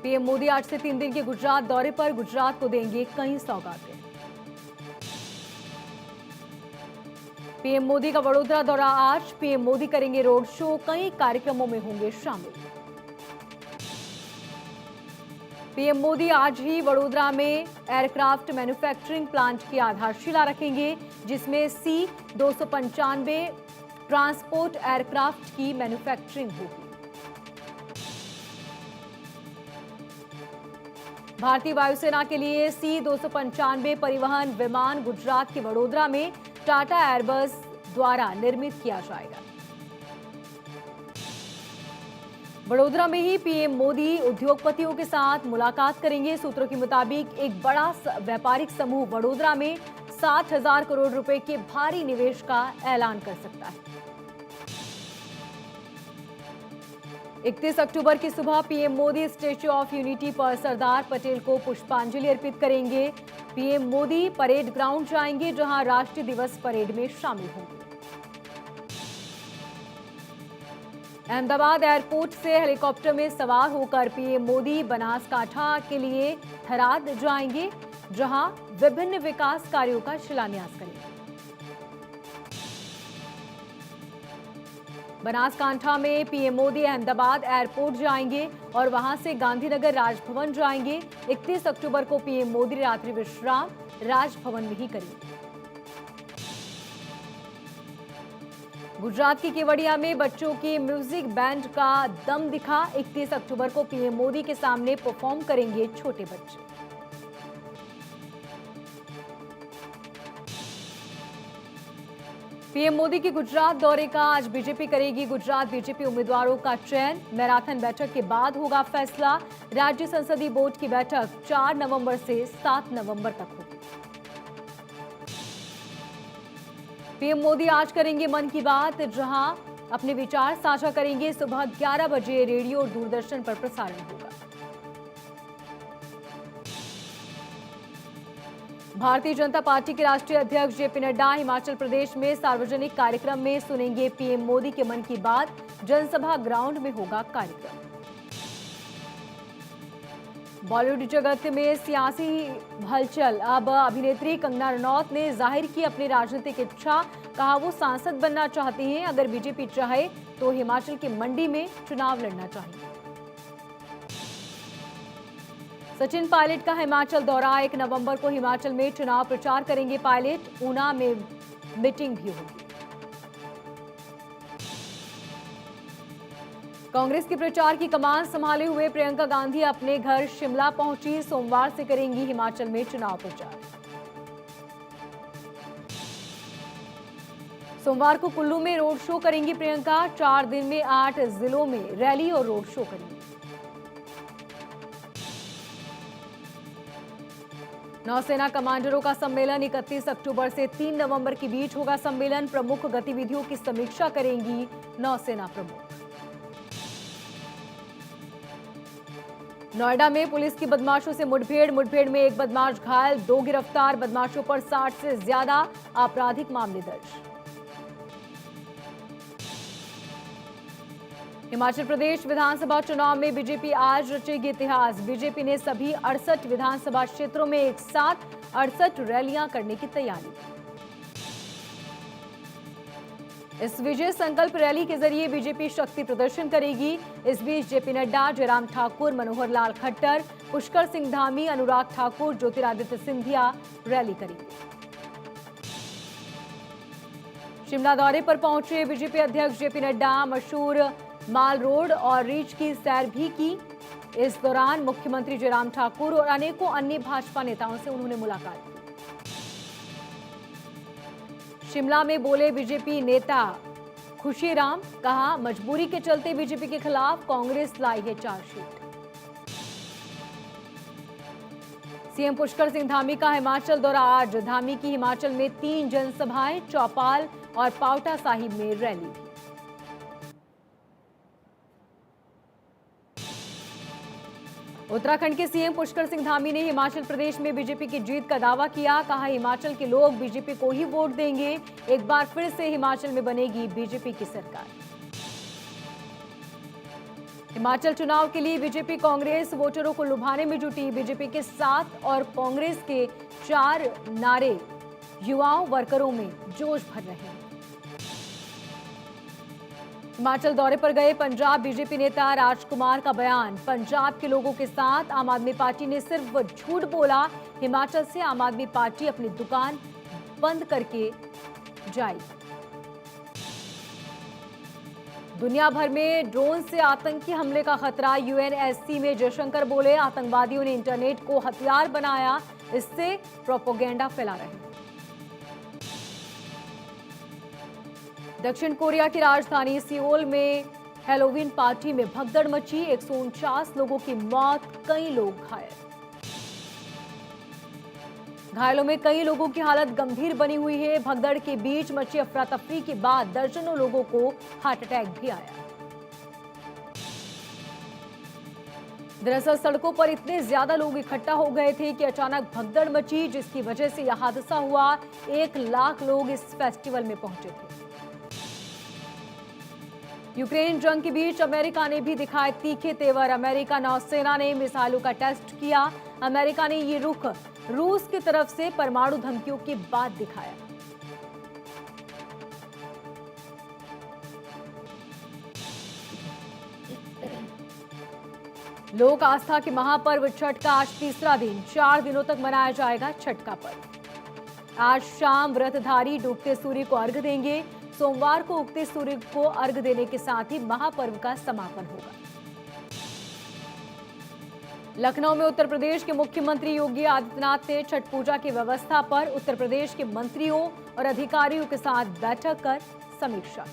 PM Modi आज से 3 दिन के गुजरात दौरे पर। गुजरात को देंगे कई सौगातें। पीएम मोदी का वडोदरा दौरा आज। पीएम मोदी करेंगे रोड शो, कई कार्यक्रमों में होंगे शामिल। पीएम मोदी आज ही वडोदरा में एयरक्राफ्ट मैन्युफैक्चरिंग प्लांट की आधारशिला रखेंगे, जिसमें C-295 ट्रांसपोर्ट एयरक्राफ्ट की मैन्युफैक्चरिंग होगी। भारतीय वायुसेना के लिए C-295 परिवहन विमान गुजरात के वडोदरा में टाटा एयरबस द्वारा निर्मित किया जाएगा। वडोदरा में ही पीएम मोदी उद्योगपतियों के साथ मुलाकात करेंगे। सूत्रों के मुताबिक एक बड़ा व्यापारिक समूह वडोदरा में 60,000 करोड़ रुपए के भारी निवेश का ऐलान कर सकता है। 31 अक्टूबर की सुबह PM Modi statue of unity पर सरदार पटेल को पुष्पांजलि अर्पित करेंगे। पीएम मोदी परेड ग्राउंड जाएंगे, जहां राष्ट्रीय दिवस परेड में शामिल होंगे। अहमदाबाद एयरपोर्ट से हेलीकॉप्टर में सवार होकर पीएम मोदी बनासकांठा के लिए थराद जाएंगे, जहां विभिन्न विकास कार्यों का शिलान्यास करेंगे। बनासकांठा में पीएम मोदी अहमदाबाद एयरपोर्ट जाएंगे और वहां से गांधीनगर राजभवन जाएंगे। 31 अक्टूबर को पीएम मोदी रात्रि विश्राम राजभवन में ही करेंगे। गुजरात की केवड़िया में बच्चों के म्यूजिक बैंड का दम दिखा। 31 अक्टूबर को पीएम मोदी के सामने परफॉर्म करेंगे छोटे बच्चे। पीएम मोदी की गुजरात दौरे का आज बीजेपी करेगी। गुजरात बीजेपी उम्मीदवारों का चयन मैराथन बैठक के बाद होगा फैसला। राज्य संसदीय बोर्ड की बैठक 4 नवंबर से 7 नवंबर तक होगी। पीएम मोदी आज करेंगे मन की बात, जहां अपने विचार साझा करेंगे। सुबह 11 बजे रेडियो और दूरदर्शन पर प्रसारण होगा। भारतीय जनता पार्टी के राष्ट्रीय अध्यक्ष जेपी नड्डा हिमाचल प्रदेश में सार्वजनिक कार्यक्रम में सुनेंगे पीएम मोदी के मन की बात। जनसभा ग्राउंड में होगा कार्यक्रम। बॉलीवुड जगत में सियासी हलचल। अब अभिनेत्री कंगना रनौत ने जाहिर की अपनी राजनीतिक इच्छा। कहा वो सांसद बनना चाहती हैं। अगर बीजेपी चाहे तो हिमाचल के मंडी में चुनाव लड़ना चाहिए। सचिन पायलट का हिमाचल दौरा। 1 नवंबर को हिमाचल में चुनाव प्रचार करेंगे पायलट। ऊना में मीटिंग भी होगी। कांग्रेस के प्रचार की कमान संभाले हुए प्रियंका गांधी अपने घर शिमला पहुंची। सोमवार से करेंगी हिमाचल में चुनाव प्रचार। सोमवार को कुल्लू में रोड शो करेंगी प्रियंका। 4 दिन में 8 जिलों में रैली और रोड शो करेंगी। नौसेना कमांडरों का सम्मेलन 31 अक्टूबर से 3 नवंबर के बीच होगा। सम्मेलन प्रमुख गतिविधियों की समीक्षा करेंगी नौसेना प्रमुख। नोएडा में पुलिस की बदमाशों से मुठभेड़ में एक बदमाश घायल, 2 गिरफ्तार। बदमाशों पर 60 से ज्यादा आपराधिक मामले दर्ज। हिमाचल प्रदेश विधानसभा चुनाव में बीजेपी आज रचेगी इतिहास। बीजेपी ने सभी 68 विधानसभा क्षेत्रों में एक साथ 68 रैलियां करने की तैयारी। इस विजय संकल्प रैली के जरिए बीजेपी शक्ति प्रदर्शन करेगी। इस बीच जेपी नड्डा, जयराम ठाकुर, मनोहर लाल खट्टर, पुष्कर सिंह धामी, अनुराग ठाकुर, ज्योतिरादित्य सिंधिया रैली करेंगे। शिमला दौरे पर पहुंचे बीजेपी अध्यक्ष जेपी नड्डा मशहूर माल रोड और रीच की सैर भी की। इस दौरान मुख्यमंत्री जयराम ठाकुर और अनेकों अन्य भाजपा नेताओं से उन्होंने मुलाकात की। शिमला में बोले बीजेपी नेता खुशीराम। कहा मजबूरी के चलते बीजेपी के खिलाफ कांग्रेस लाई है चार्जशीट। सीएम पुष्कर सिंह धामी का हिमाचल दौरा आज। धामी की हिमाचल में 3 जनसभाएं, चौपाल और पावटा साहिब में रैली। उत्तराखंड के सीएम पुष्कर सिंह धामी ने हिमाचल प्रदेश में बीजेपी की जीत का दावा किया। कहा हिमाचल के लोग बीजेपी को ही वोट देंगे। एक बार फिर से हिमाचल में बनेगी बीजेपी की सरकार। हिमाचल चुनाव के लिए बीजेपी कांग्रेस वोटरों को लुभाने में जुटी। बीजेपी के 7 और कांग्रेस के 4 नारे युवाओं वर्करों में जोश भर रहे हैं। हिमाचल दौरे पर गए पंजाब बीजेपी नेता राजकुमार का बयान, पंजाब के लोगों के साथ आम आदमी पार्टी ने सिर्फ झूठ बोला। हिमाचल से आम आदमी पार्टी अपनी दुकान बंद करके जाएगी। दुनिया भर में ड्रोन से आतंकी हमले का खतरा, यूएनएससी में जयशंकर बोले आतंकवादियों ने इंटरनेट को हथियार बनाया, इससे प्रोपेगेंडा फैला रहे हैं। दक्षिण कोरिया की राजधानी सियोल में हैलोवीन पार्टी में भगदड़ मची, 149 लोगों की मौत, कई लोग घायल। घायलों में कई लोगों की हालत गंभीर बनी हुई है। भगदड़ के बीच मची अफरा तफरी के बाद दर्जनों लोगों को हार्ट अटैक भी आया। दरअसल सड़कों पर इतने ज्यादा लोग इकट्ठा हो गए थे कि अचानक भगदड़ मची, जिसकी वजह से यह हादसा हुआ। 1 लाख लोग इस फेस्टिवल में पहुंचे थे। यूक्रेन जंग के बीच अमेरिका ने भी दिखाए तीखे तेवर। अमेरिका नौसेना ने मिसाइलों का टेस्ट किया। अमेरिका ने ये रुख रूस की तरफ से परमाणु धमकियों के बाद दिखाया। लोक आस्था के महापर्व छठ का आज तीसरा दिन, 4 दिनों तक मनाया जाएगा छठ का पर्व। आज शाम व्रतधारी डूबते सूर्य को अर्घ्य देंगे। सोमवार को उगते सूर्य को अर्घ्य देने के साथ ही महापर्व का समापन होगा। लखनऊ में उत्तर प्रदेश के मुख्यमंत्री योगी आदित्यनाथ ने छठ पूजा की व्यवस्था पर उत्तर प्रदेश के मंत्रियों और अधिकारियों के साथ बैठक कर समीक्षा।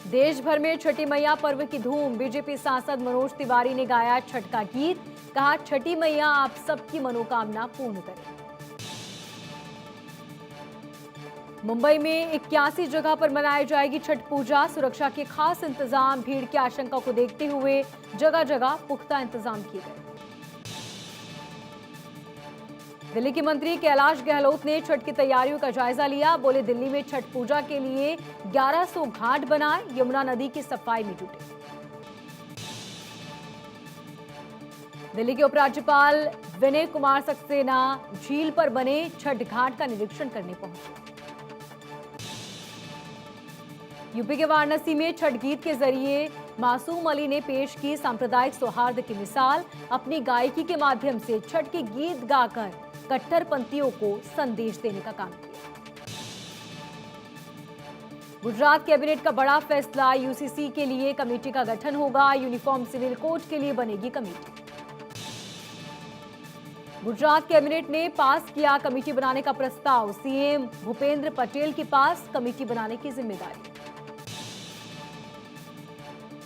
देश भर में छठी मैया पर्व की धूम, बीजेपी सांसद मनोज तिवारी ने गाया छठ का गीत, कहा छठी मैया आप सबकी मनोकामना पूर्ण करें। मुंबई में 81 जगह पर मनाई जाएगी छठ पूजा, सुरक्षा के खास इंतजाम, भीड़ की आशंका को देखते हुए जगह जगह पुख्ता इंतजाम किए गए। दिल्ली के मंत्री कैलाश गहलोत ने छठ की तैयारियों का जायजा लिया, बोले दिल्ली में छठ पूजा के लिए 1100 घाट बनाए, यमुना नदी की सफाई में जुटे। दिल्ली के उपराज्यपाल विनय कुमार सक्सेना झील पर बने छठ घाट का निरीक्षण करने पहुंचे। यूपी के वाराणसी में छठ गीत के जरिए मासूम अली ने पेश की सांप्रदायिक सौहार्द की मिसाल, अपनी गायकी के माध्यम से छठ के गीत गाकर कट्टरपंथियों को संदेश देने का काम किया। गुजरात कैबिनेट का बड़ा फैसला, यूसीसी के लिए कमेटी का गठन होगा, यूनिफॉर्म सिविल कोड के लिए बनेगी कमेटी। गुजरात कैबिनेट ने पास किया कमेटी बनाने का प्रस्ताव, सीएम भूपेंद्र पटेल के पास कमेटी बनाने की जिम्मेदारी।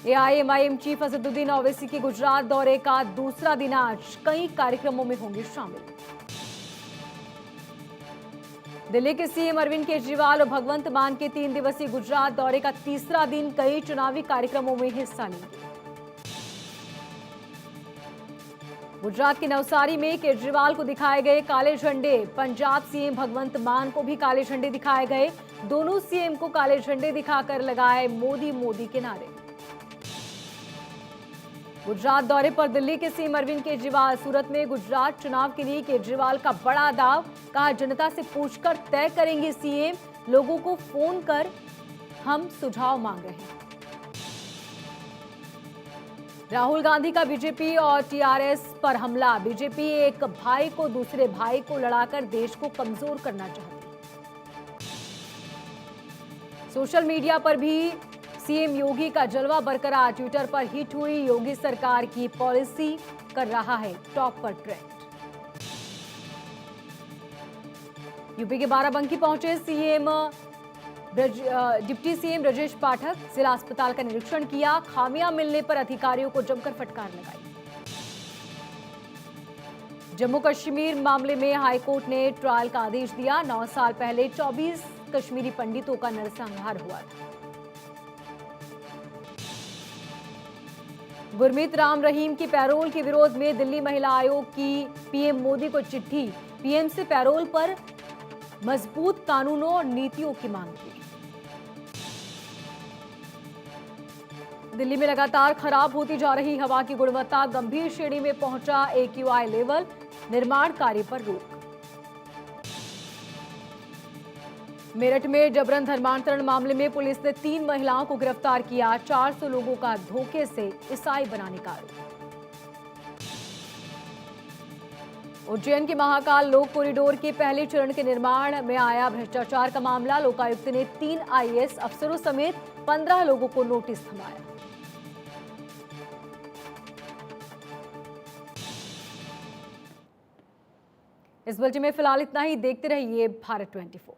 एआईएमआईएम चीफ असदुद्दीन ओवैसी के गुजरात दौरे का दूसरा दिन आज, कई कार्यक्रमों में होंगे शामिल। दिल्ली के सीएम अरविंद केजरीवाल और भगवंत मान के 3 दिवसीय गुजरात दौरे का तीसरा दिन, कई चुनावी कार्यक्रमों में हिस्सा लेंगे। गुजरात के नवसारी में केजरीवाल को दिखाए गए काले झंडे, पंजाब सीएम भगवंत मान को भी काले झंडे दिखाए गए, दोनों सीएम को काले झंडे दिखाकर लगाए मोदी मोदी के नारे। गुजरात दौरे पर दिल्ली के सीएम अरविंद केजरीवाल, सूरत में गुजरात चुनाव के लिए केजरीवाल का बड़ा दाव, कहा जनता से पूछकर तय करेंगे सीएम, लोगों को फोन कर हम सुझाव मांग रहे हैं। राहुल गांधी का बीजेपी और टीआरएस पर हमला, बीजेपी एक भाई को दूसरे भाई को लड़ाकर देश को कमजोर करना चाहती है। सोशल मीडिया पर भी सीएम योगी का जलवा बरकरार, ट्विटर पर हिट हुई योगी सरकार की पॉलिसी कर रहा है टॉप पर ट्रेंड। यूपी के बाराबंकी पहुंचे डिप्टी सीएम ब्रजेश पाठक, जिला अस्पताल का निरीक्षण किया, खामियां मिलने पर अधिकारियों को जमकर फटकार लगाई। जम्मू कश्मीर मामले में हाईकोर्ट ने ट्रायल का आदेश दिया, 9 साल पहले 24 कश्मीरी पंडितों का नरसंहार हुआ था। गुरमीत राम रहीम की पैरोल के विरोध में दिल्ली महिला आयोग की पीएम मोदी को चिट्ठी, पीएम से पैरोल पर मजबूत कानूनों और नीतियों की मांग की। दिल्ली में लगातार खराब होती जा रही हवा की गुणवत्ता, गंभीर श्रेणी में पहुंचा AQI लेवल, निर्माण कार्य पर रोक। मेरठ में जबरन धर्मांतरण मामले में पुलिस ने 3 महिलाओं को गिरफ्तार किया, 400 लोगों का धोखे से ईसाई बनाने का आरोप। उज्जैन के महाकाल लोक कॉरिडोर के पहले चरण के निर्माण में आया भ्रष्टाचार का मामला, लोकायुक्त ने 3 IAS अफसरों समेत 15 लोगों को नोटिस थमाया। इस बुलेटिन में फिलहाल इतना ही। देखते रहिए भारत 24।